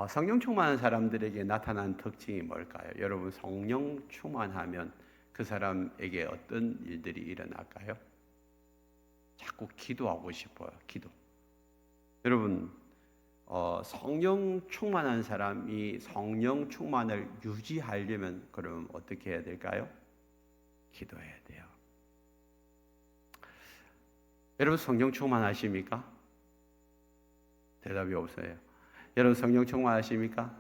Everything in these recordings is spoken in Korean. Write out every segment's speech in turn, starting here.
성령 충만한 사람들에게 나타난 특징이 뭘까요? 여러분, 성령 충만하면 그 사람에게 어떤 일들이 일어날까요? 자꾸 기도하고 싶어요. 기도. 여러분, 성령 충만한 사람이 성령 충만을 유지하려면 그럼 어떻게 해야 될까요? 기도해야 돼요. 여러분, 성령 충만하십니까? 대답이 없어요. 여러분, 성령 충만하십니까?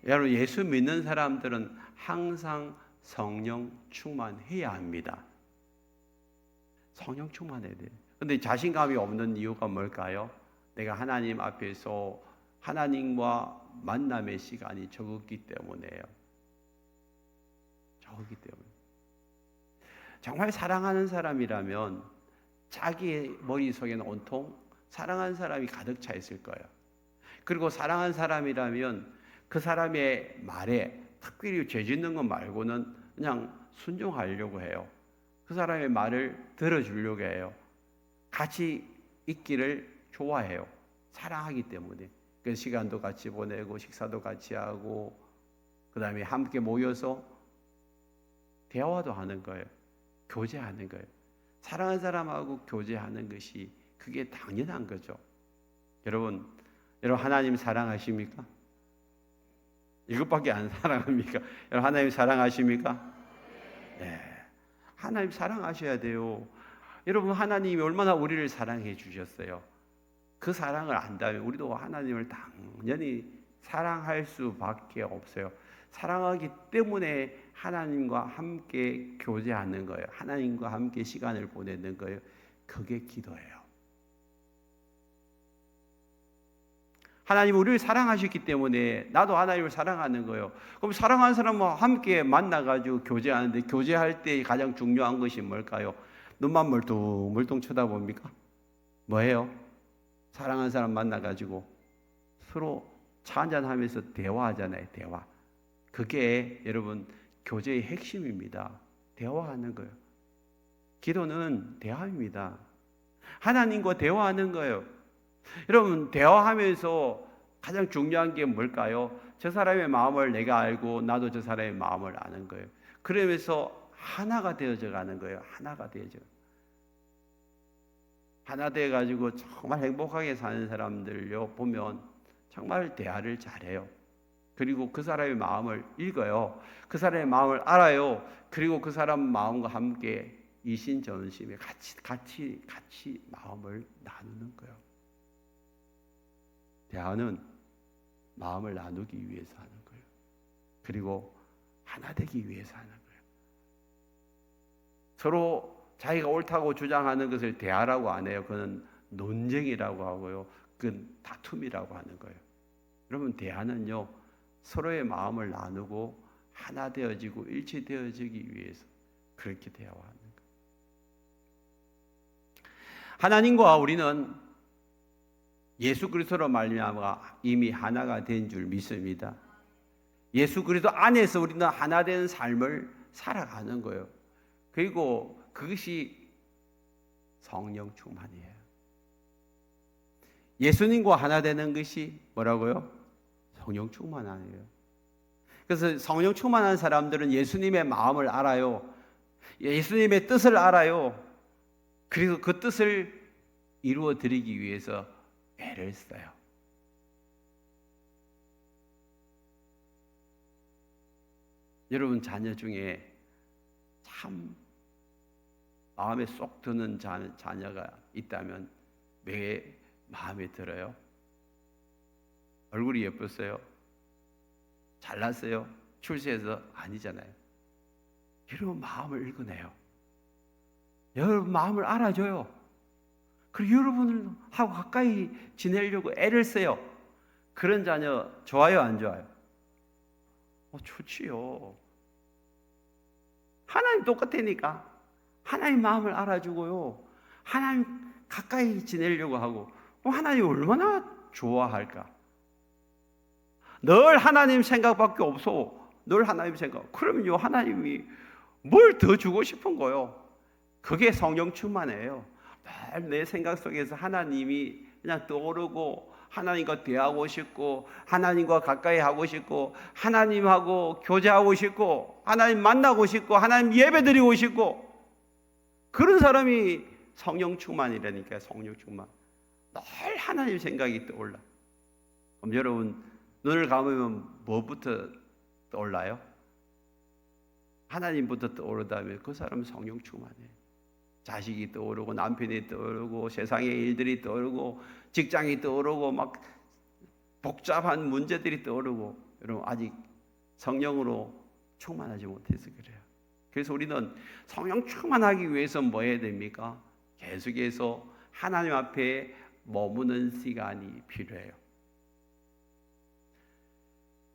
여러분, 예수 믿는 사람들은 항상 성령 충만해야 합니다. 성령 충만해야 돼요. 근데 자신감이 없는 이유가 뭘까요? 내가 하나님 앞에서 하나님과 만남의 시간이 적었기 때문에요. 적었기 때문에. 정말 사랑하는 사람이라면 자기의 머릿속에는 온통 사랑하는 사람이 가득 차 있을 거예요. 그리고 사랑하는 사람이라면 그 사람의 말에 특별히 죄 짓는 것 말고는 그냥 순종하려고 해요. 그 사람의 말을 들어주려고 해요. 같이 있기를 좋아해요. 사랑하기 때문에. 그 시간도 같이 보내고 식사도 같이 하고 그 다음에 함께 모여서 대화도 하는 거예요. 교제하는 거예요. 사랑하는 사람하고 교제하는 것이 그게 당연한 거죠. 여러분 하나님 사랑하십니까? 이것밖에 안 사랑합니까? 여러분 하나님 사랑하십니까? 네. 하나님 사랑하셔야 돼요. 여러분 하나님이 얼마나 우리를 사랑해 주셨어요. 그 사랑을 안다면 우리도 하나님을 당연히 사랑할 수밖에 없어요. 사랑하기 때문에 하나님과 함께 교제하는 거예요. 하나님과 함께 시간을 보내는 거예요. 그게 기도예요. 하나님 우리를 사랑하셨기 때문에 나도 하나님을 사랑하는 거예요. 그럼 사랑하는 사람과 함께 만나가지고 교제하는데 교제할 때 가장 중요한 것이 뭘까요? 눈만 멀뚱멀뚱 쳐다봅니까? 뭐예요? 사랑하는 사람 만나가지고 서로 차 한잔하면서 대화하잖아요. 대화. 그게 여러분 교제의 핵심입니다. 대화하는 거예요. 기도는 대화입니다. 하나님과 대화하는 거예요. 여러분 대화하면서 가장 중요한 게 뭘까요? 저 사람의 마음을 내가 알고 나도 저 사람의 마음을 아는 거예요. 그러면서 하나가 되어져 가는 거예요. 하나가 되어져. 하나 되어가지고 정말 행복하게 사는 사람들요 보면 정말 대화를 잘해요. 그리고 그 사람의 마음을 읽어요. 그 사람의 마음을 알아요. 그리고 그 사람 마음과 함께 이신전심에 같이 마음을 나누는 거예요. 대화는 마음을 나누기 위해서 하는 거예요. 그리고 하나 되기 위해서 하는 거예요. 서로 자기가 옳다고 주장하는 것을 대화라고 안 해요. 그건 논쟁이라고 하고요. 그건 다툼이라고 하는 거예요. 여러분 대화는요. 서로의 마음을 나누고 하나 되어지고 일치되어지기 위해서 그렇게 대화하는 거예요. 하나님과 우리는 예수 그리스도로 말미암아 이미 하나가 된 줄 믿습니다. 예수 그리스도 안에서 우리는 하나 된 삶을 살아가는 거예요. 그리고 그것이 성령 충만이에요. 예수님과 하나 되는 것이 뭐라고요? 성령 충만이에요. 그래서 성령 충만한 사람들은 예수님의 마음을 알아요. 예수님의 뜻을 알아요. 그리고 그 뜻을 이루어 드리기 위해서 애를 써요. 여러분 자녀 중에 참 마음에 쏙 드는 자녀가 있다면 왜 마음에 들어요? 얼굴이 예뻤어요? 잘났어요? 출세해서? 아니잖아요. 여러분 마음을 읽어내요. 여러분 마음을 알아줘요. 그리고 여러분하고 가까이 지내려고 애를 써요. 그런 자녀 좋아요, 안 좋아요? 좋지요. 하나님 똑같으니까 하나님 마음을 알아주고요. 하나님 가까이 지내려고 하고 하나님 얼마나 좋아할까? 늘 하나님 생각밖에 없어. 늘 하나님 생각. 그러면요 하나님이 뭘 더 주고 싶은 거요? 그게 성령 충만이에요. 늘 내 생각 속에서 하나님이 그냥 떠오르고 하나님과 대하고 싶고 하나님과 가까이 하고 싶고 하나님하고 교제하고 싶고 하나님 만나고 싶고 하나님 예배드리고 싶고 그런 사람이 성령 충만이라니까요. 성령 충만. 늘 하나님 생각이 떠올라. 그럼 여러분 눈을 감으면 뭐부터 떠올라요? 하나님부터 떠오르다면 그 사람은 성령 충만이에요. 자식이 떠오르고 남편이 떠오르고 세상의 일들이 떠오르고 직장이 떠오르고 막 복잡한 문제들이 떠오르고 여러분 아직 성령으로 충만하지 못해서 그래요. 그래서 우리는 성령 충만하기 위해서 뭐 해야 됩니까? 계속해서 하나님 앞에 머무는 시간이 필요해요.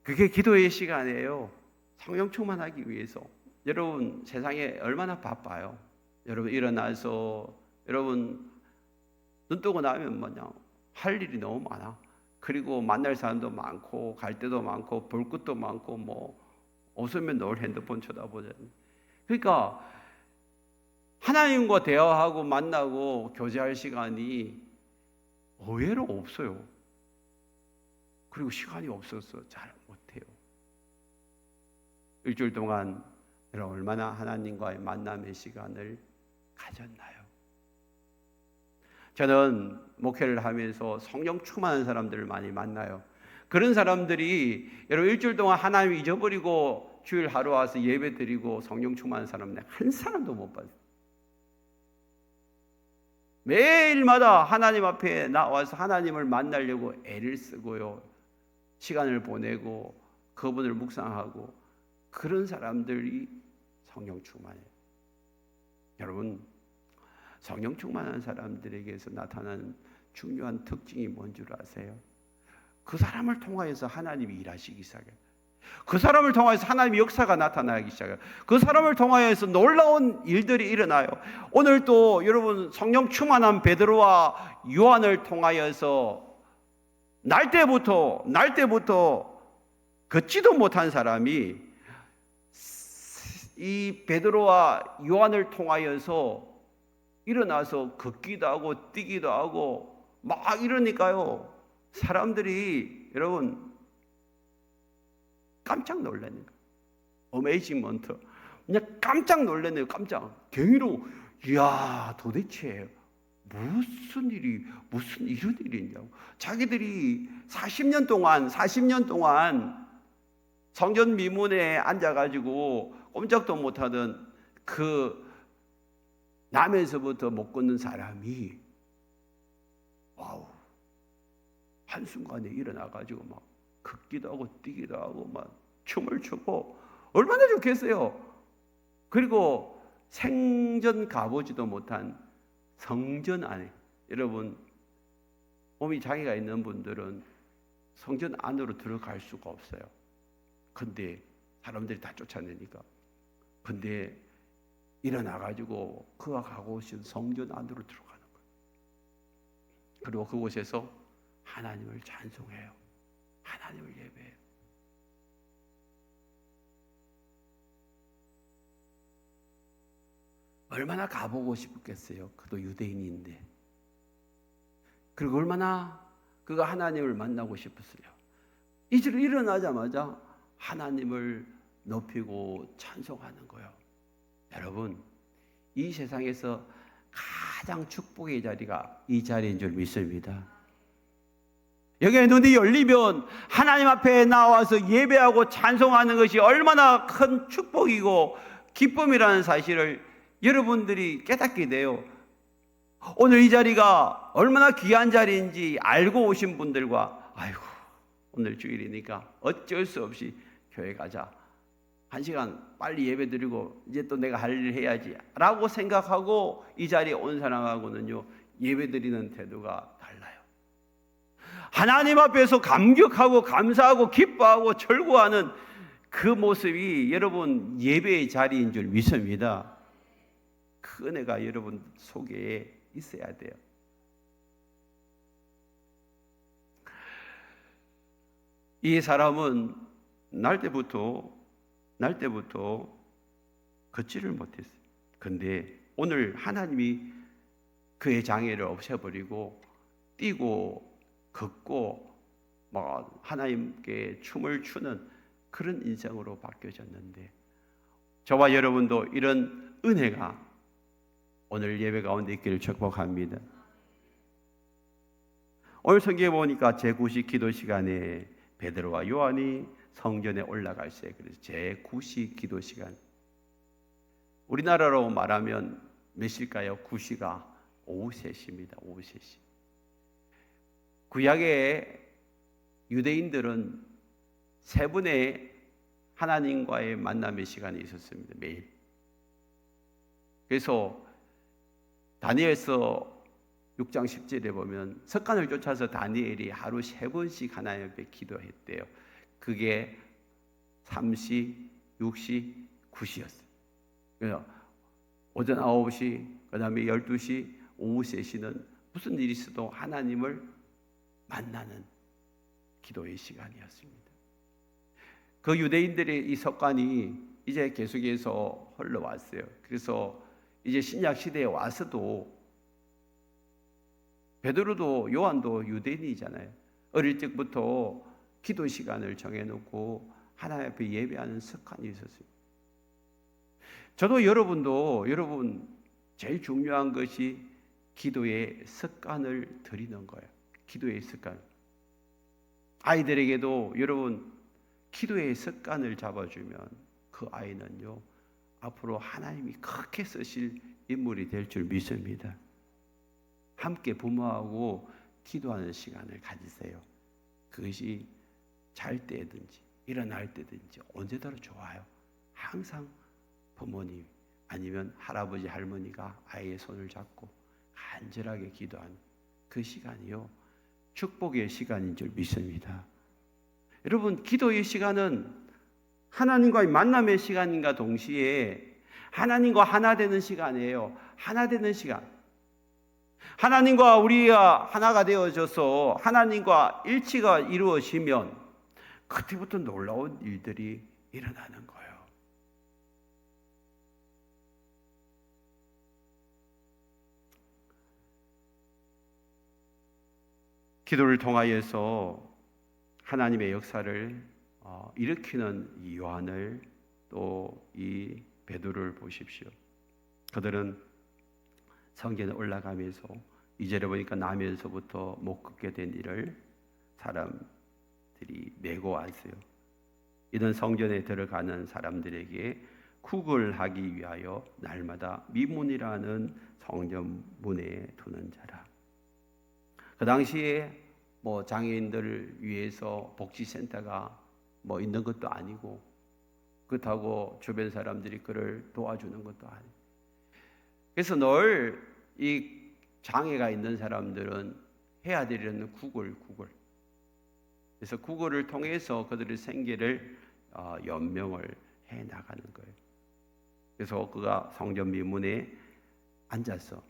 그게 기도의 시간이에요. 성령 충만하기 위해서. 여러분 세상에 얼마나 바빠요. 여러분 일어나서 여러분 눈 뜨고 나면 뭐냐 할 일이 너무 많아. 그리고 만날 사람도 많고 갈 데도 많고 볼 것도 많고 뭐 없으면 늘 핸드폰 쳐다보잖아요. 그러니까 하나님과 대화하고 만나고 교제할 시간이 의외로 없어요. 그리고 시간이 없어서 잘 못해요. 일주일 동안 여러분 얼마나 하나님과의 만남의 시간을 가졌나요? 저는 목회를 하면서 성령 충만한 사람들을 많이 만나요. 그런 사람들이 여러분 일주일 동안 하나님 잊어버리고 주일 하루 와서 예배 드리고 성령 충만한 사람은 한 사람도 못 봤어요. 매일마다 하나님 앞에 나와서 하나님을 만나려고 애를 쓰고요. 시간을 보내고 그분을 묵상하고 그런 사람들이 성령 충만해요. 여러분 성령 충만한 사람들에게서 나타나는 중요한 특징이 뭔 줄 아세요? 그 사람을 통하여서 하나님이 일하시기 시작해요. 그 사람을 통하여서 하나님의 역사가 나타나기 시작해요. 그 사람을 통하여서 놀라운 일들이 일어나요. 오늘 또 여러분 성령 충만한 베드로와 요한을 통하여서 날 때부터 걷지도 못한 사람이 이 베드로와 요한을 통하여서 일어나서 걷기도 하고 뛰기도 하고 막 이러니까요. 사람들이 여러분 깜짝 놀라는 거예요. 어메이징먼트. 그냥 깜짝 놀랐네요. 깜짝. 경이로 이야 도대체 무슨 이런 일이 있냐고. 자기들이 40년 동안 성전 미문에 앉아가지고 꼼짝도 못하던 그 남에서부터 못 걷는 사람이 와우 한순간에 일어나가지고 막 걷기도 하고 뛰기도 하고 막 춤을 추고 얼마나 좋겠어요. 그리고 생전 가보지도 못한 성전 안에 여러분 몸이 장애가 있는 분들은 성전 안으로 들어갈 수가 없어요. 근데 사람들이 다 쫓아내니까 근데 일어나가지고 그가 가고 싶은 성전 안으로 들어가는 거예요. 그리고 그곳에서 하나님을 찬송해요. 하나님을 예배해요. 얼마나 가보고 싶겠어요. 그도 유대인인데. 그리고 얼마나 그가 하나님을 만나고 싶었어요. 이제를 일어나자마자 하나님을 높이고 찬송하는 거예요. 여러분 이 세상에서 가장 축복의 자리가 이 자리인 줄 믿습니다. 여기에 눈이 열리면 하나님 앞에 나와서 예배하고 찬송하는 것이 얼마나 큰 축복이고 기쁨이라는 사실을 여러분들이 깨닫게 돼요. 오늘 이 자리가 얼마나 귀한 자리인지 알고 오신 분들과 아이고 오늘 주일이니까 어쩔 수 없이 교회 가자. 1시간 빨리 예배 드리고 이제 또 내가 할 일을 해야지 라고 생각하고 이 자리에 온 사람하고는요 예배 드리는 태도가 달라요. 하나님 앞에서 감격하고 감사하고 기뻐하고 절구하는 그 모습이 여러분 예배의 자리인 줄 믿습니다. 그 은혜가 여러분 속에 있어야 돼요. 이 사람은 날 때부터 걷지를 못했어요. 근데 오늘 하나님이 그의 장애를 없애버리고 뛰고 걷고 막 하나님께 춤을 추는 그런 인생으로 바뀌어졌는데, 저와 여러분도 이런 은혜가 오늘 예배 가운데 있기를 축복합니다. 오늘 성경에 보니까 제9시 기도 시간에 베드로와 요한이 성전에 올라갈 때, 그래서 제9시 기도 시간, 우리나라로 말하면 몇 시일까요? 9시가 오후 3시입니다. 오후 3시. 구약의 유대인들은 세 분의 하나님과의 만남의 시간이 있었습니다. 매일. 그래서 다니엘서 6장 10절에 보면 석간을 쫓아서 다니엘이 하루 3번씩 하나님 앞에 기도했대요. 그게 3시, 6시, 9시였어요. 그래서 오전 9시, 그 다음에 12시, 오후 3시는 무슨 일이 있어도 하나님을 만나는 기도의 시간이었습니다. 그 유대인들의 이 석간이 이제 계속해서 흘러왔어요. 그래서 이제 신약 시대에 와서도 베드로도 요한도 유대인이잖아요. 어릴 적부터 기도 시간을 정해놓고 하나님 앞에 예배하는 습관이 있었어요. 저도 여러분 제일 중요한 것이 기도의 습관을 들이는 거예요. 기도의 습관. 아이들에게도 여러분 기도의 습관을 잡아주면 그 아이는요 앞으로 하나님이 크게 쓰실 인물이 될 줄 믿습니다. 함께 부모하고 기도하는 시간을 가지세요. 그것이 잘 때든지 일어날 때든지 언제더라 좋아요. 항상 부모님 아니면 할아버지 할머니가 아이의 손을 잡고 간절하게 기도하는 그 시간이요 축복의 시간인 줄 믿습니다. 여러분 기도의 시간은 하나님과의 만남의 시간인가 동시에 하나님과 하나 되는 시간이에요. 하나 되는 시간. 하나님과 우리가 하나가 되어져서 하나님과 일치가 이루어지면 그때부터 놀라운 일들이 일어나는 거예요. 기도를 통하여서 하나님의 역사를 일으키는 이 요한을 또 이 베드로를 보십시오. 그들은 성전에 올라가면서 2절에 보니까 나면서부터 못 걷게 된 일을 사람들이 메고 왔어요. 이는 성전에 들어가는 사람들에게 구걸하기 위하여 날마다 미문이라는 성전 문에 두는 자라. 그 당시에 뭐 장애인들을 위해서 복지센터가 뭐 있는 것도 아니고 그렇다고 주변 사람들이 그를 도와주는 것도 아니고 그래서 늘 이 장애가 있는 사람들은 해야 되는 구걸. 그래서 구걸을 통해서 그들의 생계를 연명을 해 나가는 거예요. 그래서 그가 성전 미문에 앉아서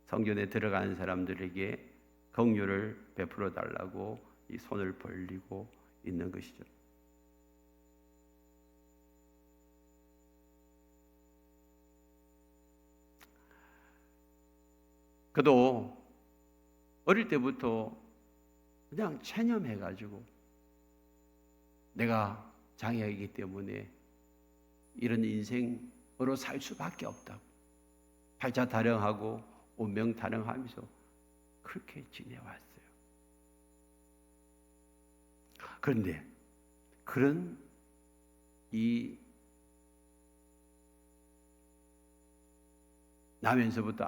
성전에 들어가는 사람들에게 긍휼을 베풀어 달라고 이 손을 벌리고 있는 것이죠. 그도 어릴 때부터 그냥 체념해가지고 내가 장애이기 때문에 이런 인생으로 살 수밖에 없다고 팔자 타령하고 운명 타령하면서 그렇게 지내왔어요. 그런데 그런 이 나면서부터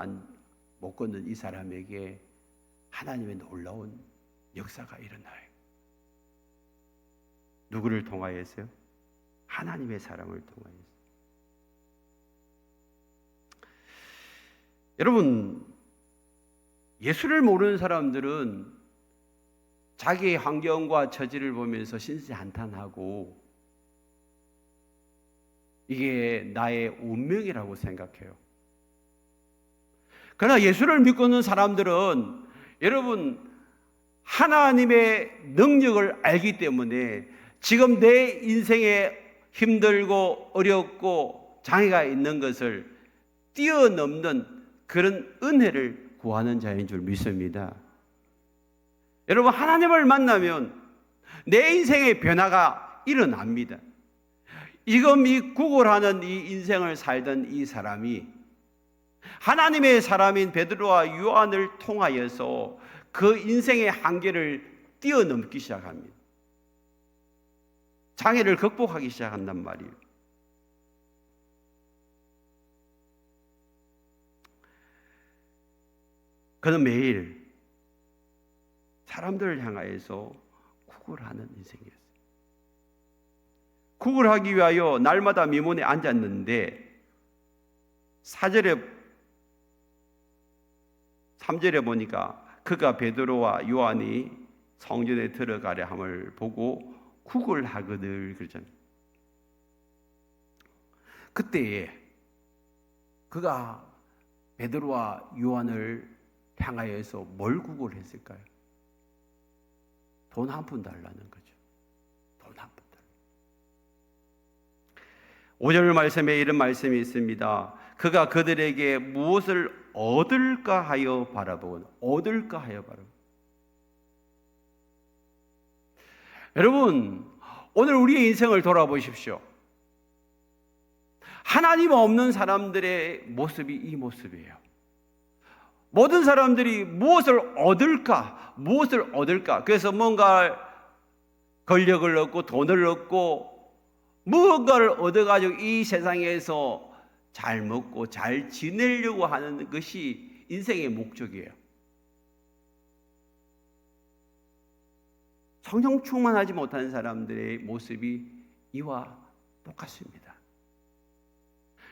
못 걷는 이 사람에게 하나님의 놀라운 역사가 일어나요. 누구를 통하여서요? 하나님의 사랑을 통하여서. 여러분, 예수를 모르는 사람들은 자기의 환경과 처지를 보면서 신세한탄하고 이게 나의 운명이라고 생각해요. 그러나 예수를 믿고 있는 사람들은 여러분 하나님의 능력을 알기 때문에 지금 내 인생에 힘들고 어렵고 장애가 있는 것을 뛰어넘는 그런 은혜를 구하는 자인 줄 믿습니다. 여러분, 하나님을 만나면 내 인생의 변화가 일어납니다. 지금 이 구걸하는 이 인생을 살던 이 사람이 하나님의 사람인 베드로와 요한을 통하여서 그 인생의 한계를 뛰어넘기 시작합니다. 장애를 극복하기 시작한단 말이에요. 그는 매일 사람들을 향하여서 구걸하는 인생이었어요. 구걸하기 위하여 날마다 미문에 앉았는데 3절에 보니까 그가 베드로와 요한이 성전에 들어가려 함을 보고 구걸하거늘 그러잖아요. 그때에 그가 베드로와 요한을 향하여서 뭘 구걸했을까요? 돈 한 푼 달라는 거죠. 돈 한 푼 달라. 5절 말씀에 이런 말씀이 있습니다. 그가 그들에게 무엇을 얻을까 하여 바라보고, 얻을까 하여 바라보고. 여러분, 오늘 우리의 인생을 돌아보십시오. 하나님 없는 사람들의 모습이 이 모습이에요. 모든 사람들이 무엇을 얻을까? 무엇을 얻을까? 그래서 뭔가 권력을 얻고 돈을 얻고 무언가를 얻어가지고 이 세상에서 잘 먹고 잘 지내려고 하는 것이 인생의 목적이에요. 성령 충만하지 못한 사람들의 모습이 이와 똑같습니다.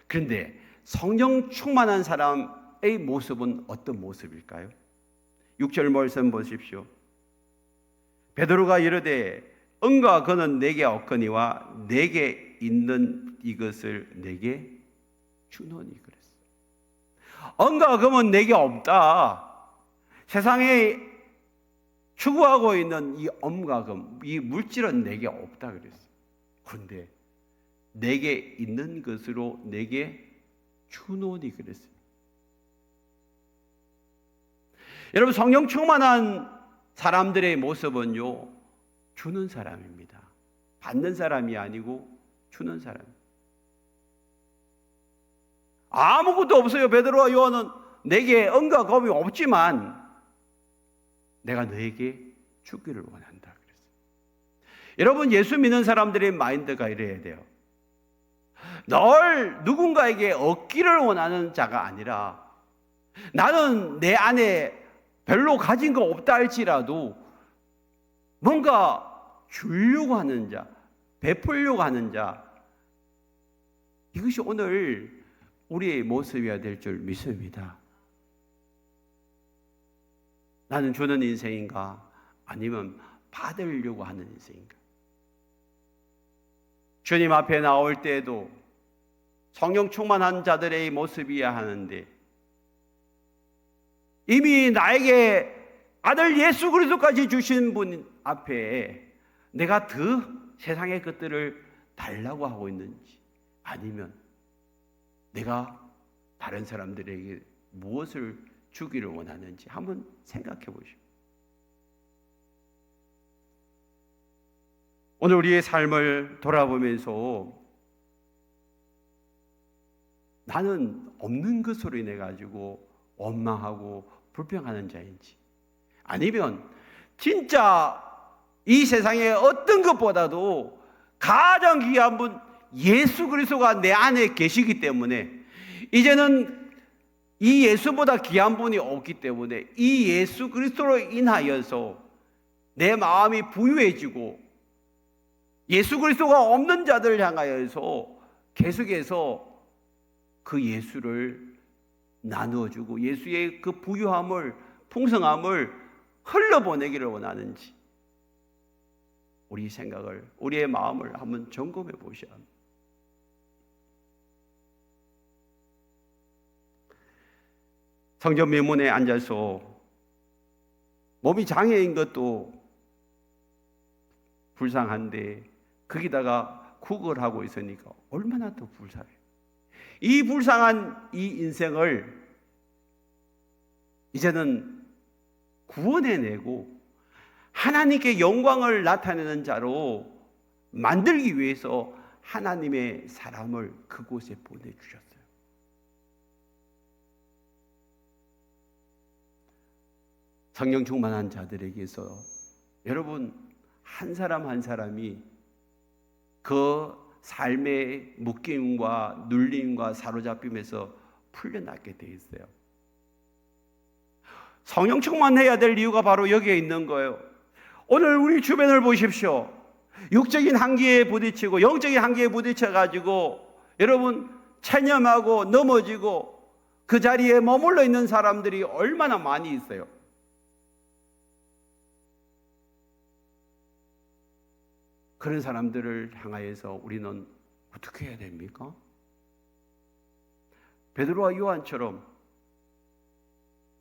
그런데 성령 충만한 사람의 모습은 어떤 모습일까요? 6절 말씀 보십시오. 베드로가 이르되 은과 금은 내게 없거니와 내게 있는 이것을 내게 주노니 그랬어요. 은과 금은 내게 없다. 세상에 추구하고 있는 이 엄과 금, 이 물질은 내게 없다 그랬어요. 그런데 내게 있는 것으로 내게 주노니 그랬어요. 여러분, 성령 충만한 사람들의 모습은요, 주는 사람입니다. 받는 사람이 아니고 주는 사람. 아무것도 없어요. 베드로와 요한은 내게 은과 금이 없지만 내가 너에게 주기를 원한다 그랬어요. 여러분, 예수 믿는 사람들의 마인드가 이래야 돼요. 늘 누군가에게 얻기를 원하는 자가 아니라 나는 내 안에 별로 가진 거 없다 할지라도 뭔가 주려고 하는 자, 베풀려고 하는 자, 이것이 오늘 우리의 모습이어야 될 줄 믿습니다. 나는 주는 인생인가? 아니면 받으려고 하는 인생인가? 주님 앞에 나올 때에도 성령 충만한 자들의 모습이어야 하는데 이미 나에게 아들 예수 그리스도까지 주신 분 앞에 내가 더 세상의 것들을 달라고 하고 있는지, 아니면 내가 다른 사람들에게 무엇을 주기를 원하는지 한번 생각해 보시오. 오늘 우리의 삶을 돌아보면서 나는 없는 것으로 인해 가지고 원망하고 불평하는 자인지, 아니면 진짜 이 세상의 어떤 것보다도 가장 귀한 분 예수 그리스도가 내 안에 계시기 때문에 이제는 이 예수보다 귀한 분이 없기 때문에 이 예수 그리스도로 인하여서 내 마음이 부유해지고 예수 그리스도가 없는 자들을 향하여서 계속해서 그 예수를 나누어주고 예수의 그 부유함을, 풍성함을 흘러보내기를 원하는지 우리 생각을, 우리의 마음을 한번 점검해 보셔야 합니다. 성전 미문에 앉아서 몸이 장애인 것도 불쌍한데 거기다가 구걸하고 있으니까 얼마나 더 불쌍해요. 이 불쌍한 이 인생을 이제는 구원해내고 하나님께 영광을 나타내는 자로 만들기 위해서 하나님의 사람을 그곳에 보내주셨어요. 성령 충만한 자들에게서 여러분 한 사람 한 사람이 그 삶의 묶임과 눌림과 사로잡힘에서 풀려나게 돼 있어요. 성령 충만해야 될 이유가 바로 여기에 있는 거예요. 오늘 우리 주변을 보십시오. 육적인 한계에 부딪히고 영적인 한계에 부딪혀가지고 여러분 체념하고 넘어지고 그 자리에 머물러 있는 사람들이 얼마나 많이 있어요. 그런 사람들을 향하여서 우리는 어떻게 해야 됩니까? 베드로와 요한처럼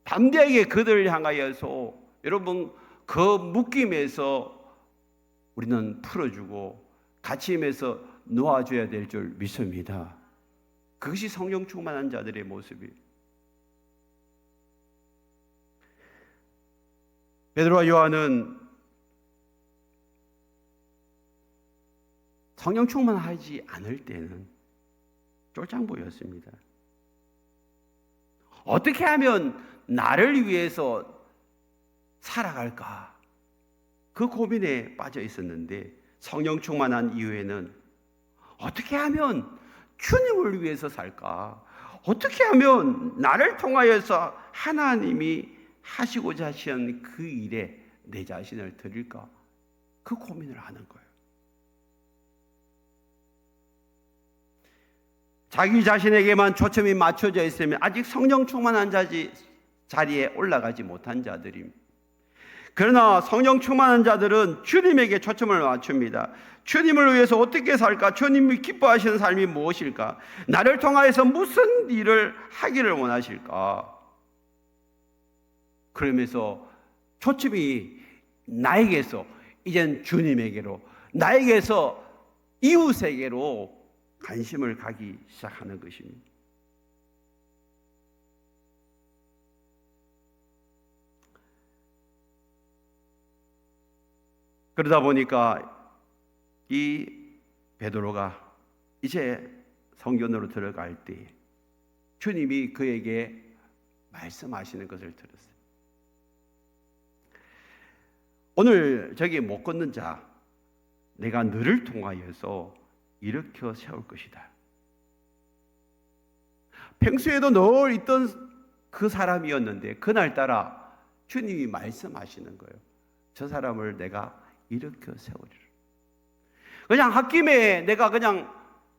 담대하게 그들을 향하여서 여러분 그 묶임에서 우리는 풀어주고 갇힘에서 놓아줘야 될 줄 믿습니다. 그것이 성령 충만한 자들의 모습이에요. 베드로와 요한은 성령 충만하지 않을 때는 쫄짱보였습니다. 어떻게 하면 나를 위해서 살아갈까? 그 고민에 빠져 있었는데 성령 충만한 이후에는 어떻게 하면 주님을 위해서 살까? 어떻게 하면 나를 통하여서 하나님이 하시고자 하시는 그 일에 내 자신을 드릴까? 그 고민을 하는 거예요. 자기 자신에게만 초점이 맞춰져 있으면 아직 성령 충만한 자리에 올라가지 못한 자들입니다. 그러나 성령 충만한 자들은 주님에게 초점을 맞춥니다. 주님을 위해서 어떻게 살까? 주님이 기뻐하시는 삶이 무엇일까? 나를 통하여서 무슨 일을 하기를 원하실까? 그러면서 초점이 나에게서 이젠 주님에게로, 나에게서 이웃에게로 관심을 가기 시작하는 것입니다. 그러다 보니까 이 베드로가 이제 성전으로 들어갈 때 주님이 그에게 말씀하시는 것을 들었어요. 오늘 저기 못 걷는 자 내가 너를 통하여서 일으켜 세울 것이다. 평소에도 늘 있던 그 사람이었는데 그날따라 주님이 말씀하시는 거예요. 저 사람을 내가 일으켜 세우리라. 그냥 홧김에 내가 그냥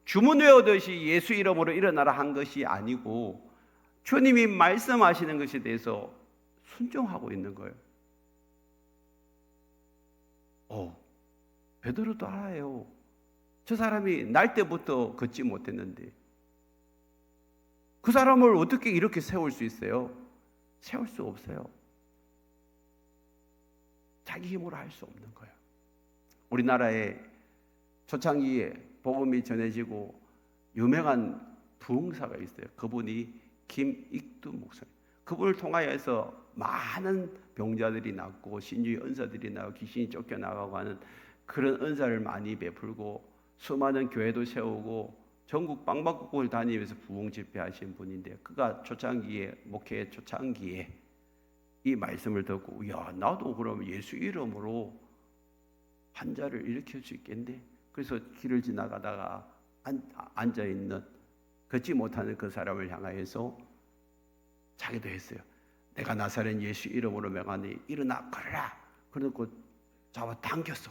주문 외우듯이 예수 이름으로 일어나라 한 것이 아니고 주님이 말씀하시는 것에 대해서 순종하고 있는 거예요. 베드로도 알아요. 저 사람이 날 때부터 걷지 못했는데 그 사람을 어떻게 이렇게 세울 수 있어요? 세울 수 없어요. 자기 힘으로 할 수 없는 거예요. 우리나라에 초창기에 복음이 전해지고 유명한 부흥사가 있어요. 그분이 김익두 목사님. 그분을 통하여서 많은 병자들이 낫고 신주의 은사들이 나고 귀신이 쫓겨나가고 하는 그런 은사를 많이 베풀고 수많은 교회도 세우고 전국 방방곡곡을 다니면서 부흥 집회하신 분인데 그가 초창기에 목회 초창기에 이 말씀을 듣고 야 나도 그럼 예수 이름으로 환자를 일으킬 수 있겠네. 그래서 길을 지나가다가 앉아있는 걷지 못하는 그 사람을 향하여서 자기도 했어요. 내가 나사렛 예수 이름으로 명하니 일어나 걸어라. 그러고 잡아당겼어.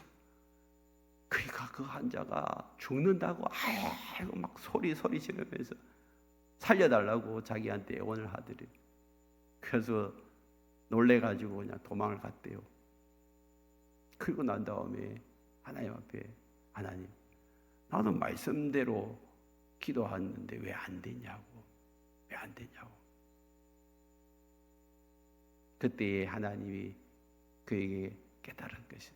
그러니까 그 환자가 죽는다고 아이고 막 소리 지르면서 살려달라고 자기한테 애원을 하더래. 그래서 놀래가지고 그냥 도망을 갔대요. 그리고 난 다음에 하나님 앞에 하나님 나도 말씀대로 기도하는데 왜 안 되냐고. 그때 하나님이 그에게 깨달은 것이죠.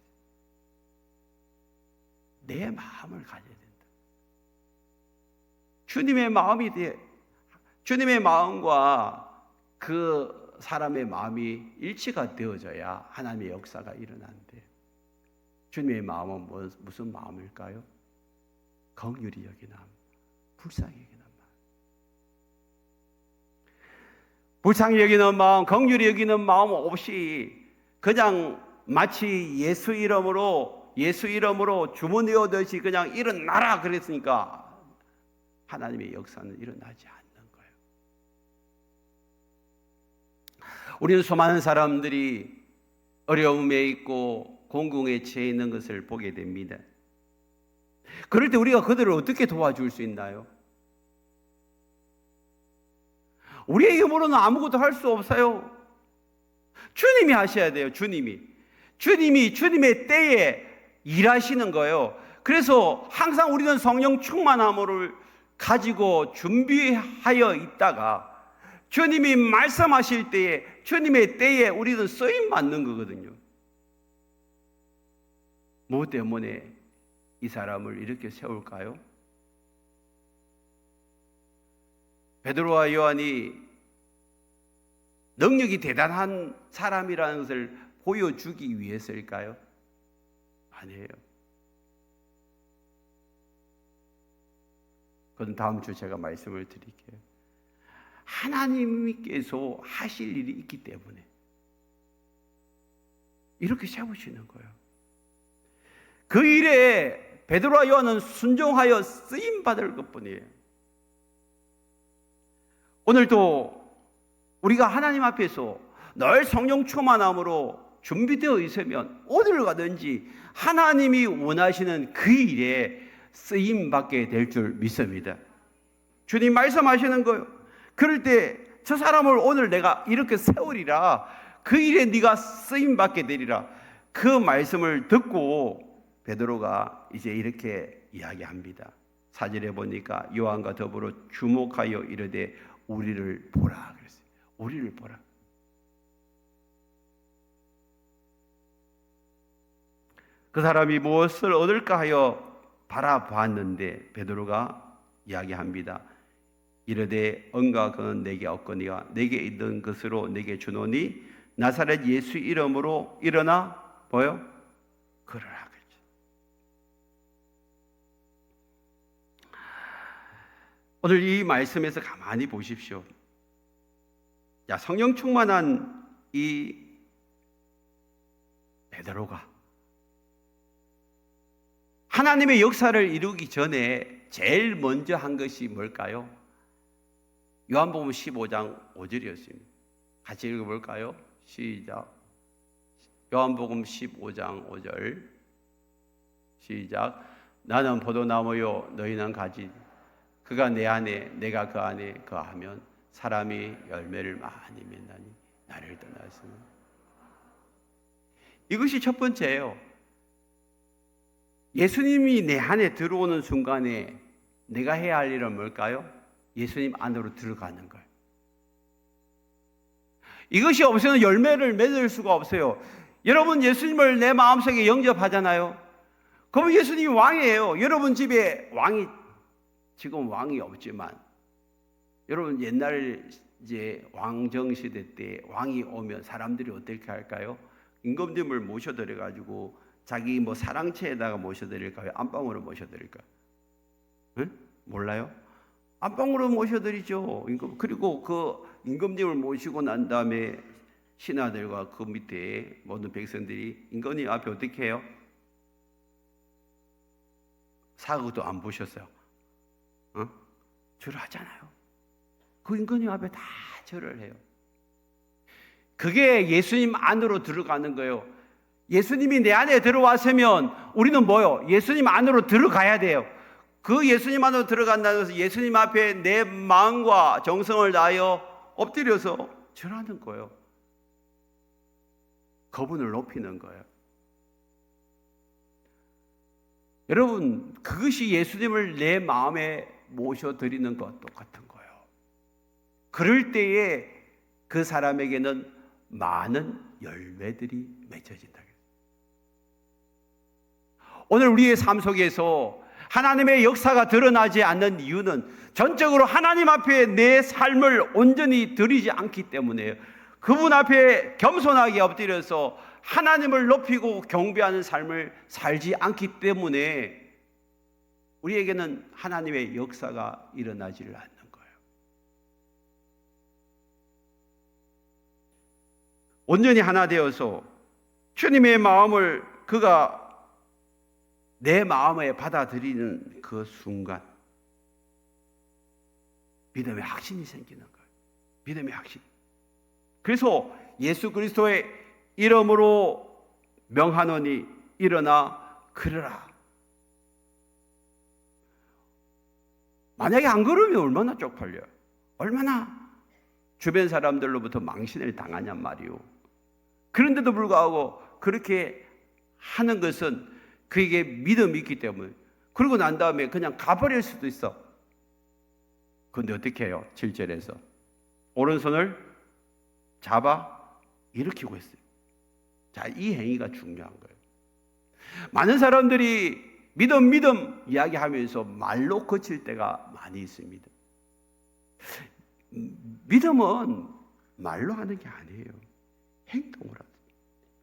내 마음을 가져야 된다. 주님의 마음과 그 사람의 마음이 일치가 되어져야 하나님의 역사가 일어나는데 주님의 마음은 무슨 마음일까요? 긍휼히 여기는 마음, 불쌍히 여기는 마음. 불쌍히 여기는 마음, 긍휼히 여기는 마음 없이 그냥 마치 예수 이름으로 주문되어듯이 그냥 일어나라 그랬으니까 하나님의 역사는 일어나지 않는 거예요. 우리는 수많은 사람들이 어려움에 있고 공공에 처해 있는 것을 보게 됩니다. 그럴 때 우리가 그들을 어떻게 도와줄 수 있나요? 우리의 힘으로는 아무것도 할 수 없어요. 주님이 하셔야 돼요. 주님이 주님의 때에 일하시는 거예요. 그래서 항상 우리는 성령 충만함을 가지고 준비하여 있다가 주님이 말씀하실 때에, 주님의 때에 우리는 쓰임 받는 거거든요. 뭐 때문에 이 사람을 이렇게 세울까요? 베드로와 요한이 능력이 대단한 사람이라는 것을 보여주기 위해서일까요? 아니에요. 그건 다음 주 제가 말씀을 드릴게요. 하나님께서 하실 일이 있기 때문에 이렇게 세우시는 거예요. 그 일에 베드로와 요한은 순종하여 쓰임받을 것뿐이에요. 오늘도 우리가 하나님 앞에서 늘 성령 충만함으로 준비되어 있으면 어디를 가든지 하나님이 원하시는 그 일에 쓰임받게 될 줄 믿습니다. 주님 말씀하시는 거예요. 그럴 때 저 사람을 오늘 내가 이렇게 세우리라, 그 일에 네가 쓰임받게 되리라, 그 말씀을 듣고 베드로가 이제 이렇게 이야기합니다. 4절에 보니까 요한과 더불어 주목하여 이르되 우리를 보라 그랬어요. 우리를 보라. 그 사람이 무엇을 얻을까 하여 바라봤는데 베드로가 이야기합니다. 이르되 언가 그는 내게 없거니와 내게 있는 것으로 내게 주노니 나사렛 예수 이름으로 일어나 뭐요? 걸으라. 오늘 이 말씀에서 가만히 보십시오. 야, 성령 충만한 이 베드로가 하나님의 역사를 이루기 전에 제일 먼저 한 것이 뭘까요? 요한복음 15장 5절이었습니다. 같이 읽어볼까요? 시작. 요한복음 15장 5절. 시작. 나는 포도나무요 너희는 가지. 그가 내 안에 내가 그 안에 거하면 사람이 열매를 많이 맺나니 나를 떠나서는. 이것이 첫 번째예요. 예수님이 내 안에 들어오는 순간에 내가 해야 할 일은 뭘까요? 예수님 안으로 들어가는 걸. 이것이 없으면 열매를 맺을 수가 없어요. 여러분 예수님을 내 마음속에 영접하잖아요. 그럼 예수님이 왕이에요. 여러분 집에 지금 왕이 없지만 여러분 옛날 이제 왕정시대 때 왕이 오면 사람들이 어떻게 할까요? 임금님을 모셔드려 가지고 자기 뭐 사랑채에다가 모셔드릴까요? 안방으로 모셔드릴까요? 응? 몰라요? 안방으로 모셔드리죠. 그리고 그 임금님을 모시고 난 다음에 신하들과 그 밑에 모든 백성들이 임금님 앞에 어떻게 해요? 사극도 안 보셨어요. 절을 하잖아요. 그 임금님 앞에 다 절을 해요. 그게 예수님 안으로 들어가는 거예요. 예수님이 내 안에 들어왔으면 우리는 뭐요? 예수님 안으로 들어가야 돼요. 그 예수님 안으로 들어간다는 것은 예수님 앞에 내 마음과 정성을 다하여 엎드려서 절하는 거예요. 그분을 높이는 거예요. 여러분, 그것이 예수님을 내 마음에 모셔드리는 것 똑같은 거예요. 그럴 때에 그 사람에게는 많은 열매들이 맺어진다. 오늘 우리의 삶 속에서 하나님의 역사가 드러나지 않는 이유는 전적으로 하나님 앞에 내 삶을 온전히 드리지 않기 때문에요. 그분 앞에 겸손하게 엎드려서 하나님을 높이고 경배하는 삶을 살지 않기 때문에 우리에게는 하나님의 역사가 일어나지를 않는 거예요. 온전히 하나 되어서 주님의 마음을 그가 내 마음에 받아들이는 그 순간 믿음의 확신이 생기는 거예요. 믿음의 확신. 그래서 예수 그리스도의 이름으로 명하노니 일어나 걸으라. 만약에 안 걸으면 얼마나 쪽팔려요. 얼마나 주변 사람들로부터 망신을 당하냔 말이요. 그런데도 불구하고 그렇게 하는 것은 그에게 믿음이 있기 때문에. 그러고 난 다음에 그냥 가버릴 수도 있어. 그런데 어떻게 해요? 7절에서 오른손을 잡아 일으키고 있어요. 자, 이 행위가 중요한 거예요. 많은 사람들이 믿음 이야기하면서 말로 거칠 때가 많이 있습니다. 믿음은 말로 하는 게 아니에요. 행동을 하죠.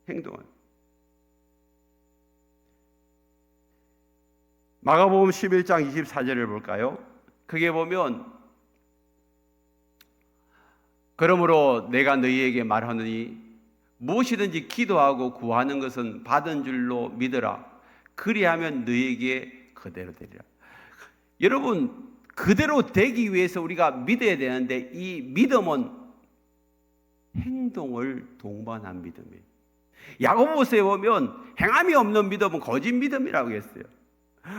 행동을. 마가복음 11장 24절을 볼까요? 그게 보면 그러므로 내가 너희에게 말하노니 무엇이든지 기도하고 구하는 것은 받은 줄로 믿으라. 그리하면 너희에게 그대로 되리라. 여러분, 그대로 되기 위해서 우리가 믿어야 되는데 이 믿음은 행동을 동반한 믿음이에요. 야고보서에 보면 행함이 없는 믿음은 거짓 믿음이라고 했어요.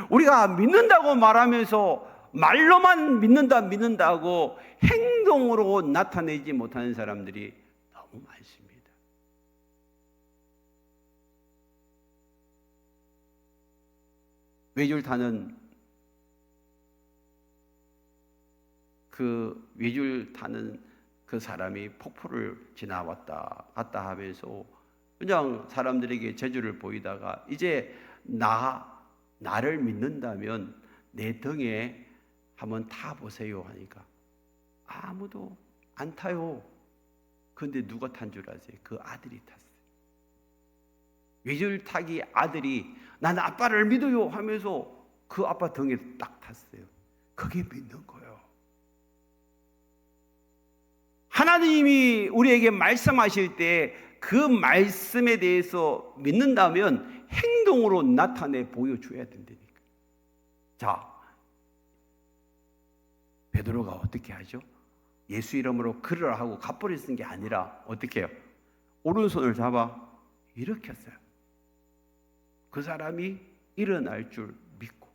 우리가 믿는다고 말하면서 말로만 믿는다고 행동으로 나타내지 못하는 사람들이 너무 많습니다. 외줄 타는 그 사람이 폭포를 지나왔다 갔다 하면서 그냥 사람들에게 재주를 보이다가 이제 나를 믿는다면 내 등에 한번 타보세요 하니까 아무도 안 타요. 그런데 누가 탄 줄 아세요? 그 아들이 탔어요. 외줄 타기 아들이 나는 아빠를 믿어요 하면서 그 아빠 등에 딱 탔어요. 그게 믿는 거예요. 하나님이 우리에게 말씀하실 때 그 말씀에 대해서 믿는다면 행동으로 나타내 보여줘야 된다니까. 자, 베드로가 어떻게 하죠? 예수 이름으로 걸으라 하고 갑부를 쓴 게 아니라 어떻게 해요? 오른손을 잡아 일으켰어요. 그 사람이 일어날 줄 믿고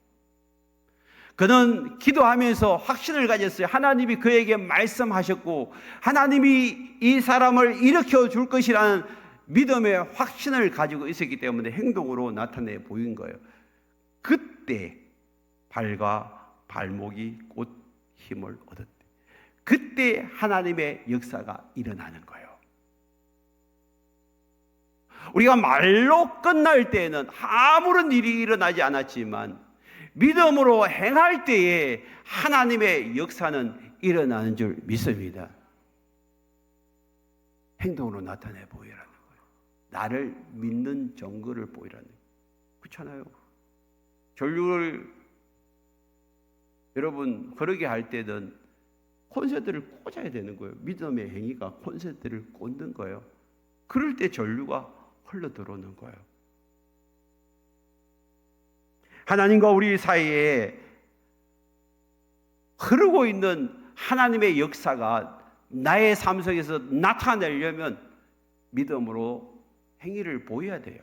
그는 기도하면서 확신을 가졌어요. 하나님이 그에게 말씀하셨고 하나님이 이 사람을 일으켜 줄 것이라는 믿음의 확신을 가지고 있었기 때문에 행동으로 나타내 보인 거예요. 그때 발과 발목이 곧 힘을 얻었대. 그때 하나님의 역사가 일어나는 거예요. 우리가 말로 끝날 때에는 아무런 일이 일어나지 않았지만 믿음으로 행할 때에 하나님의 역사는 일어나는 줄 믿습니다. 행동으로 나타내 보이라는 거예요. 나를 믿는 증거를 보이라는 거예요. 그렇잖아요. 전류를 여러분 그러게 할 때는 콘센트를 꽂아야 되는 거예요. 믿음의 행위가 콘센트를 꽂는 거예요. 그럴 때 전류가 흘러 들어오는 거예요. 하나님과 우리 사이에 흐르고 있는 하나님의 역사가 나의 삶 속에서 나타내려면 믿음으로 행위를 보여야 돼요.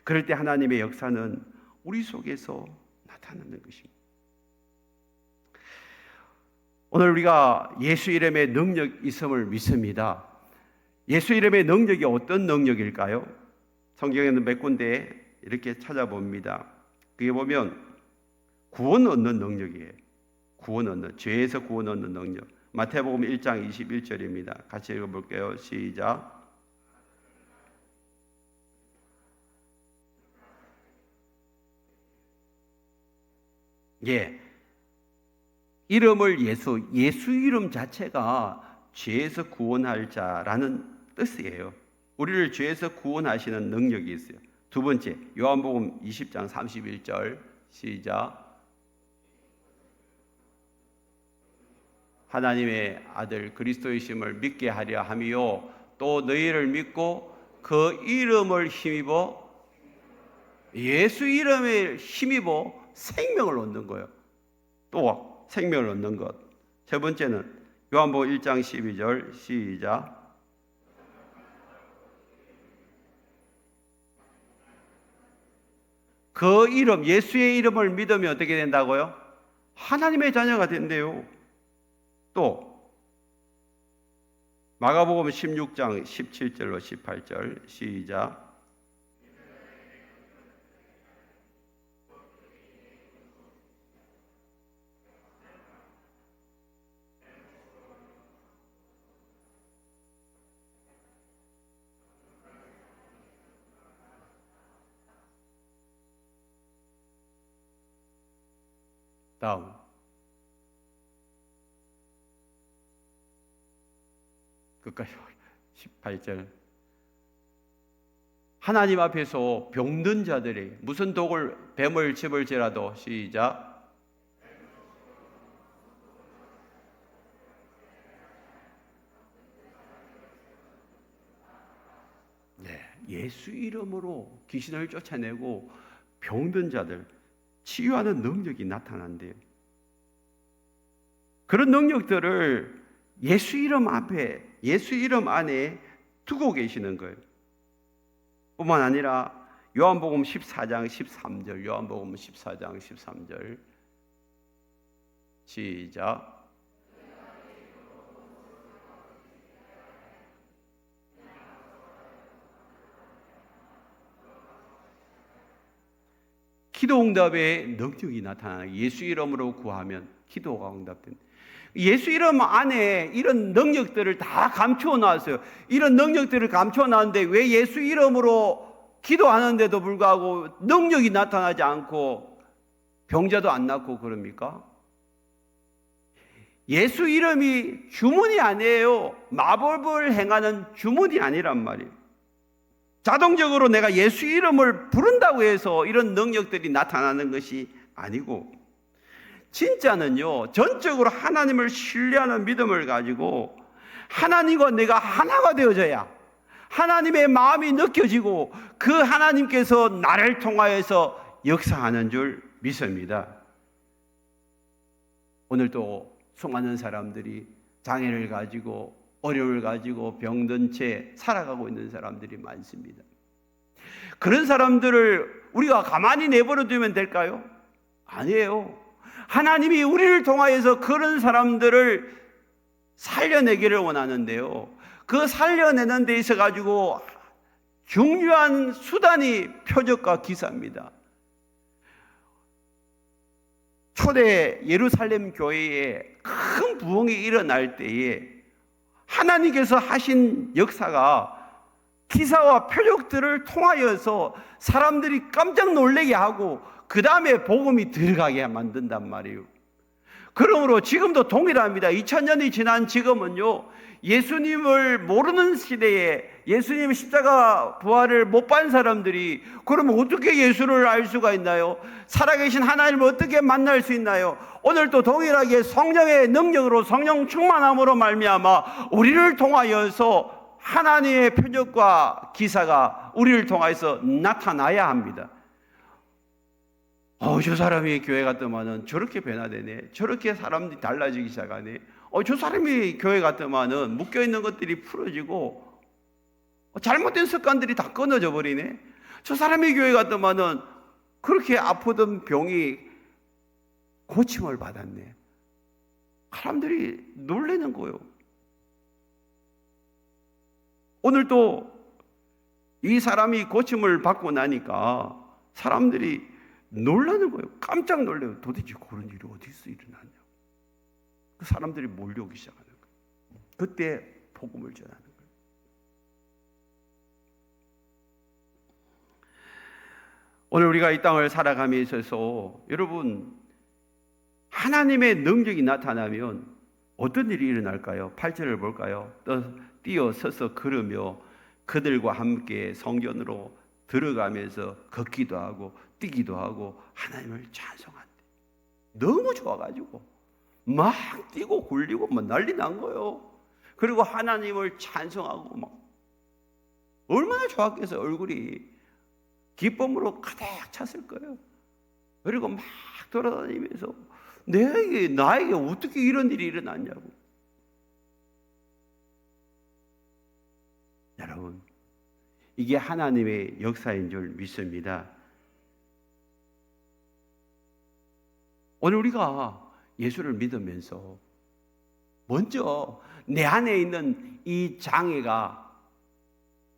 그럴 때 하나님의 역사는 우리 속에서 나타나는 것입니다. 오늘 우리가 예수 이름의 능력 있음을 믿습니다. 예수 이름의 능력이 어떤 능력일까요? 성경에는 몇 군데 이렇게 찾아봅니다. 그게 보면 구원 얻는 능력이에요. 구원 얻는, 죄에서 구원 얻는 능력. 마태복음 1장 21절입니다. 같이 읽어볼게요. 시작. 예, 이름을 예수 이름 자체가 죄에서 구원할 자라는 뜻이에요. 우리를 죄에서 구원하시는 능력이 있어요. 두 번째, 요한복음 20장 31절 시작. 하나님의 아들 그리스도이심을 믿게 하려 함이요 또 너희를 믿고 그 이름을 힘입어 예수 이름에 힘입어 생명을 얻는 거예요. 또 생명을 얻는 것. 세 번째는 요한복음 1장 12절 시작. 그 이름, 예수의 이름을 믿으면 어떻게 된다고요? 하나님의 자녀가 된대요. 또 마가복음 16장 17절로 18절 시작. 다음 끝까지 18절. 하나님 앞에서 병든 자들이 무슨 독을 뱀을 집을지라도 시작. 네, 예수 이름으로 귀신을 쫓아내고 병든 자들 치유하는 능력이 나타난대요. 그런 능력들을 예수 이름 앞에, 예수 이름 안에 두고 계시는 거예요. 뿐만 아니라 요한복음 14장 13절, 요한복음 14장 13절 시작. 기도 응답의 능력이 나타나요. 예수 이름으로 구하면 기도가 응답된다. 예수 이름 안에 이런 능력들을 다 감추어 놨어요. 이런 능력들을 감추어 놨는데 왜 예수 이름으로 기도하는데도 불구하고 능력이 나타나지 않고 병자도 안 낫고 그럽니까? 예수 이름이 주문이 아니에요. 마법을 행하는 주문이 아니란 말이에요. 자동적으로 내가 예수 이름을 부른다고 해서 이런 능력들이 나타나는 것이 아니고, 진짜는요, 전적으로 하나님을 신뢰하는 믿음을 가지고 하나님과 내가 하나가 되어져야 하나님의 마음이 느껴지고 그 하나님께서 나를 통하여서 역사하는 줄 믿습니다. 오늘도 수많은 사람들이 장애를 가지고 어려움을 가지고 병든 채 살아가고 있는 사람들이 많습니다. 그런 사람들을 우리가 가만히 내버려 두면 될까요? 아니에요. 하나님이 우리를 통하여서 그런 사람들을 살려내기를 원하는데요. 그 살려내는 데 있어 가지고 중요한 수단이 표적과 기사입니다. 초대 예루살렘 교회에 큰 부흥이 일어날 때에 하나님께서 하신 역사가 기사와 표적들을 통하여서 사람들이 깜짝 놀라게 하고 그 다음에 복음이 들어가게 만든단 말이에요. 그러므로 지금도 동일합니다. 2000년이 지난 지금은요, 예수님을 모르는 시대에 예수님 십자가 부활을 못 본 사람들이 그러면 어떻게 예수를 알 수가 있나요? 살아계신 하나님을 어떻게 만날 수 있나요? 오늘도 동일하게 성령의 능력으로, 성령 충만함으로 말미암아 우리를 통하여서 하나님의 표적과 기사가 우리를 통하여서 나타나야 합니다. 저 사람이 교회 갔더만은 저렇게 변화되네, 저렇게 사람들이 달라지기 시작하네, 저 사람이 교회 갔더만은 묶여있는 것들이 풀어지고 잘못된 습관들이 다 끊어져 버리네, 저 사람이 교회 갔더만은 그렇게 아프던 병이 고침을 받았네. 사람들이 놀라는 거예요. 오늘도 이 사람이 고침을 받고 나니까 사람들이 놀라는 거예요. 깜짝 놀래요. 도대체 그런 일이 어디서 일어나냐. 그 사람들이 몰려오기 시작하는 거예요. 그때 복음을 전하는 거예요. 오늘 우리가 이 땅을 살아감에 있어서 여러분, 하나님의 능력이 나타나면 어떤 일이 일어날까요? 8절을 볼까요? 뛰어 서서 걸으며 그들과 함께 성전으로 들어가면서 걷기도 하고 뛰기도 하고 하나님을 찬송한대. 너무 좋아가지고 막 뛰고 굴리고 막 난리 난 거예요. 그리고 하나님을 찬송하고 막 얼마나 좋았겠어요. 얼굴이 기쁨으로 가득 찼을 거예요. 그리고 막 돌아다니면서 나에게 어떻게 이런 일이 일어났냐고. 여러분, 이게 하나님의 역사인 줄 믿습니다. 오늘 우리가 예수를 믿으면서 먼저 내 안에 있는 이 장애가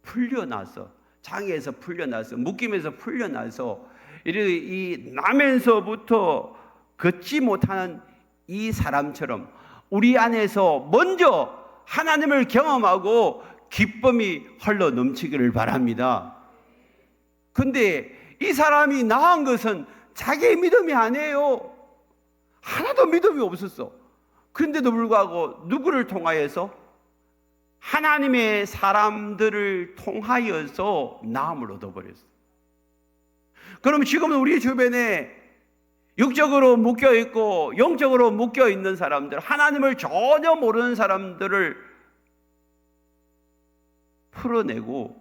풀려나서, 장애에서 풀려나서, 묶임에서 풀려나서 이 나면서부터 걷지 못하는 이 사람처럼 우리 안에서 먼저 하나님을 경험하고 기쁨이 흘러 넘치기를 바랍니다. 근데 이 사람이 나은 것은 자기의 믿음이 아니에요. 하나도 믿음이 없었어. 그런데도 불구하고 누구를 통하여서? 하나님의 사람들을 통하여서 나음을 얻어버렸어. 그럼 지금은 우리 주변에 육적으로 묶여있고 영적으로 묶여있는 사람들, 하나님을 전혀 모르는 사람들을 풀어내고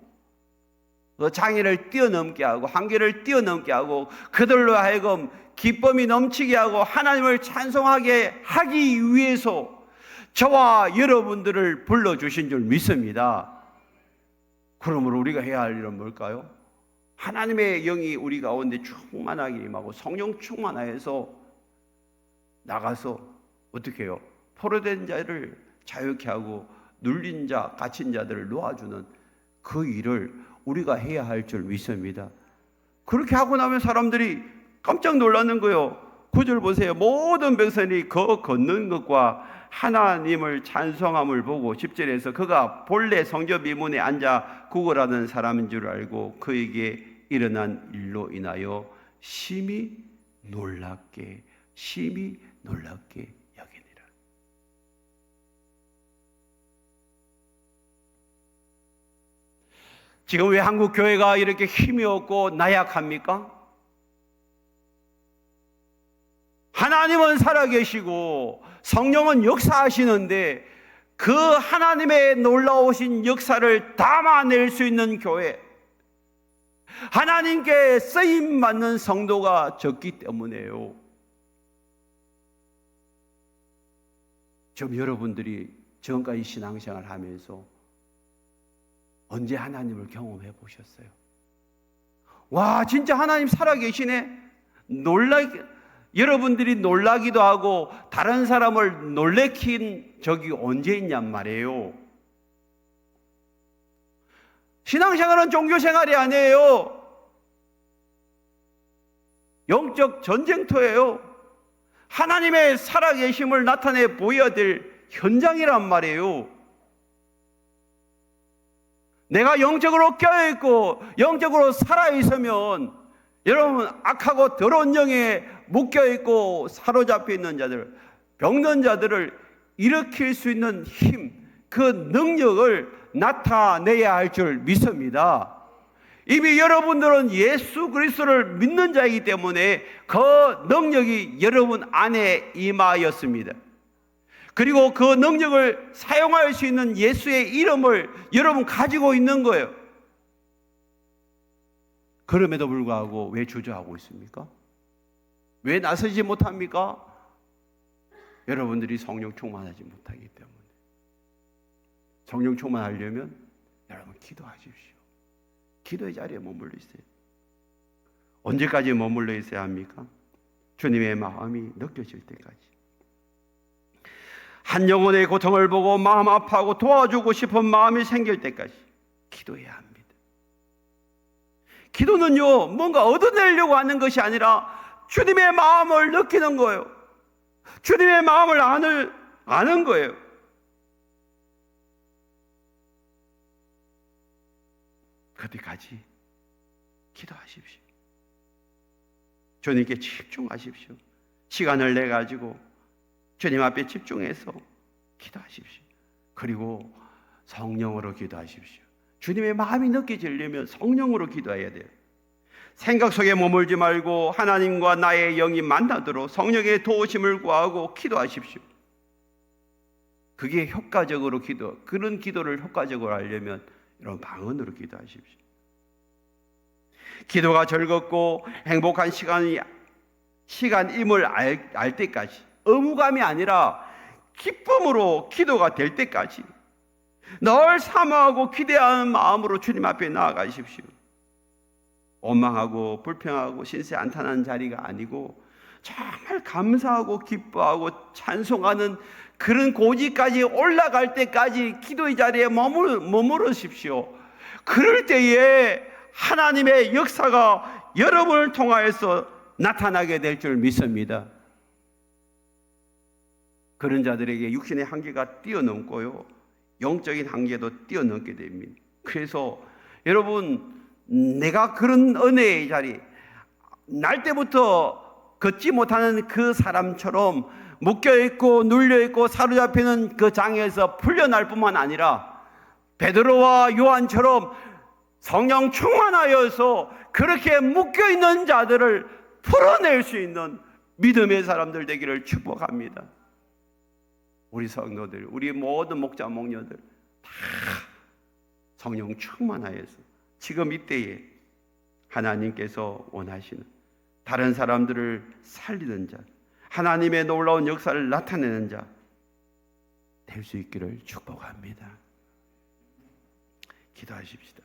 장애를 뛰어넘게 하고 한계를 뛰어넘게 하고 그들로 하여금 기쁨이 넘치게 하고 하나님을 찬송하게 하기 위해서 저와 여러분들을 불러주신 줄 믿습니다. 그러므로 우리가 해야 할 일은 뭘까요? 하나님의 영이 우리 가운데 충만하게 임하고 성령 충만하여서 나가서 어떻게 해요? 포로된 자를 자유케 하고 눌린 자, 갇힌 자들을 놓아주는 그 일을 우리가 해야 할 줄 믿습니다. 그렇게 하고 나면 사람들이 깜짝 놀라는 거예요. 9절 보세요. 모든 백성이 걷는 것과 하나님을 찬송함을 보고 10절에서 그가 본래 성전 미문에 앉아 구걸하는 사람인 줄 알고 그에게 일어난 일로 인하여 심히 놀랍게 여기니라. 지금 왜 한국 교회가 이렇게 힘이 없고 나약합니까? 하나님은 살아계시고 성령은 역사하시는데 그 하나님의 놀라우신 역사를 담아낼 수 있는 교회, 하나님께 쓰임받는 성도가 적기 때문에요. 좀 여러분들이 지금까지 신앙생활 하면서 언제 하나님을 경험해 보셨어요? 와, 진짜 하나님 살아계시네. 여러분들이 놀라기도 하고 다른 사람을 놀래킨 적이 언제 있냔 말이에요. 신앙생활은 종교생활이 아니에요. 영적 전쟁터예요. 하나님의 살아계심을 나타내 보여야 될 현장이란 말이에요. 내가 영적으로 껴있고 영적으로 살아있으면 여러분, 악하고 더러운 영에 묶여있고 사로잡혀 있는 자들, 병든 자들을 일으킬 수 있는 힘, 그 능력을 나타내야 할 줄 믿습니다. 이미 여러분들은 예수 그리스도를 믿는 자이기 때문에 그 능력이 여러분 안에 임하였습니다. 그리고 그 능력을 사용할 수 있는 예수의 이름을 여러분 가지고 있는 거예요. 그럼에도 불구하고 왜 주저하고 있습니까? 왜 나서지 못합니까? 여러분들이 성령 충만하지 못하기 때문에. 성령 충만하려면 여러분 기도하십시오. 기도의 자리에 머물러 있어요. 언제까지 머물러 있어야 합니까? 주님의 마음이 느껴질 때까지. 한 영혼의 고통을 보고 마음 아파하고 도와주고 싶은 마음이 생길 때까지 기도해야 합니다. 기도는요, 뭔가 얻어내려고 하는 것이 아니라 주님의 마음을 느끼는 거예요. 주님의 마음을 아는 거예요. 그때까지 기도하십시오. 주님께 집중하십시오. 시간을 내 가지고 주님 앞에 집중해서 기도하십시오. 그리고 성령으로 기도하십시오. 주님의 마음이 느껴지려면 성령으로 기도해야 돼요. 생각 속에 머물지 말고 하나님과 나의 영이 만나도록 성령의 도우심을 구하고 기도하십시오. 그게 효과적으로 그런 기도를 효과적으로 하려면 여러분 방언으로 기도하십시오. 기도가 즐겁고 행복한 시간임을 알 때까지, 의무감이 아니라 기쁨으로 기도가 될 때까지 늘 사모하고 기대하는 마음으로 주님 앞에 나아가십시오. 원망하고 불평하고 신세 안타난 자리가 아니고 정말 감사하고 기뻐하고 찬송하는 그런 고지까지 올라갈 때까지 기도의 자리에 머무르십시오. 그럴 때에 하나님의 역사가 여러분을 통하여서 나타나게 될 줄 믿습니다. 그런 자들에게 육신의 한계가 뛰어넘고요, 영적인 한계도 뛰어넘게 됩니다. 그래서 여러분, 내가 그런 은혜의 자리, 날 때부터 걷지 못하는 그 사람처럼 묶여있고 눌려있고 사로잡히는 그 장애에서 풀려날 뿐만 아니라 베드로와 요한처럼 성령 충만하여서 그렇게 묶여있는 자들을 풀어낼 수 있는 믿음의 사람들 되기를 축복합니다. 우리 성도들, 우리 모든 목자 목녀들 다 성령 충만하여서 지금 이때에 하나님께서 원하시는 다른 사람들을 살리는 자, 하나님의 놀라운 역사를 나타내는 자 될 수 있기를 축복합니다. 기도하십시다.